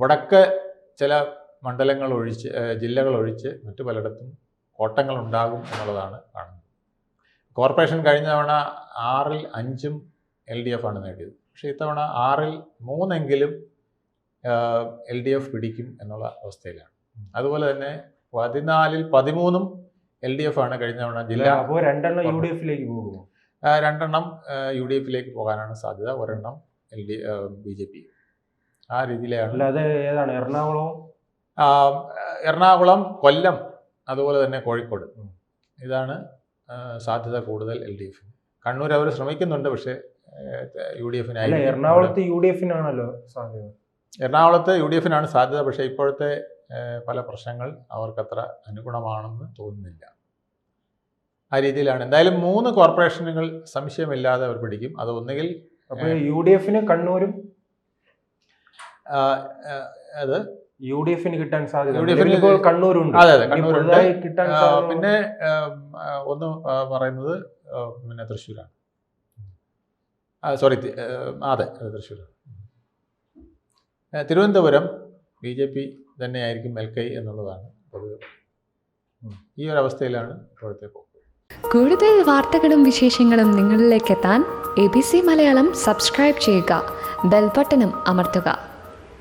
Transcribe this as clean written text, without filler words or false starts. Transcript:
വടക്ക് ചില മണ്ഡലങ്ങൾ ഒഴിച്ച് ജില്ലകൾ ഒഴിച്ച് മറ്റു പലയിടത്തും കോട്ടങ്ങൾ ഉണ്ടാകും എന്നുള്ളതാണ് കാണുന്നത്. കോർപ്പറേഷൻ കഴിഞ്ഞ തവണ 6-ൽ 5 LDF ആണ് നേടിയത്. പക്ഷേ ഇത്തവണ 6-ൽ 3 LDF പിടിക്കും എന്നുള്ള അവസ്ഥയിലാണ്. അതുപോലെ തന്നെ 14-ൽ 13 LDF ആണ് കഴിഞ്ഞ തവണ ജില്ല. അപ്പോൾ 2 UDFിലേക്ക് പോകുമോ? 2 UDFിലേക്ക് പോകാനാണ് സാധ്യത, 1 BJP. ആ രീതിയിലാണ്. അല്ലാതെ ഏതാണ്? എറണാകുളം, കൊല്ലം, അതുപോലെ തന്നെ കോഴിക്കോട്, ഇതാണ് സാധ്യത കൂടുതൽ LDF. കണ്ണൂർ അവർ ശ്രമിക്കുന്നുണ്ട്, പക്ഷേ UDFിനായി. എറണാകുളത്ത് UDFിനാണല്ലോ സാധ്യത. എറണാകുളത്ത് UDFിനാണ് സാധ്യത, പക്ഷേ ഇപ്പോഴത്തെ പല പ്രശ്നങ്ങൾ അവർക്കത്ര അനുഗുണമാണെന്ന് തോന്നുന്നില്ല. ആ രീതിയിലാണ്. എന്തായാലും 3 കോർപ്പറേഷനുകൾ സംശയമില്ലാതെ അവർ പിടിക്കും. അത് ഒന്നുകിൽ UDFിന് കണ്ണൂരും അത് UDFിന് കിട്ടാൻ സാധ്യത. കണ്ണൂരുണ്ട്. അതെ, കണ്ണൂരുണ്ട്. പിന്നെ ഒന്ന് പറയുന്നത് പിന്നെ തൃശ്ശൂരാണ്. സോറി, അതെ, തൃശ്ശൂരാണ്. തിരുവനന്തപുരം BJP തന്നെയായിരിക്കും മേൽക്കൈ എന്നുള്ളതാണ് പൊതുവെ. ഈ ഒരു അവസ്ഥയിലാണ് ഇപ്പോഴത്തെ പോക്ക്. കൂടുതൽ വാർത്തകളും വിശേഷങ്ങളും നിങ്ങളിലേക്ക് എത്താൻ ABC മലയാളം സബ്സ്ക്രൈബ് ചെയ്യുക, ബെൽ ബട്ടണും അമർത്തുക.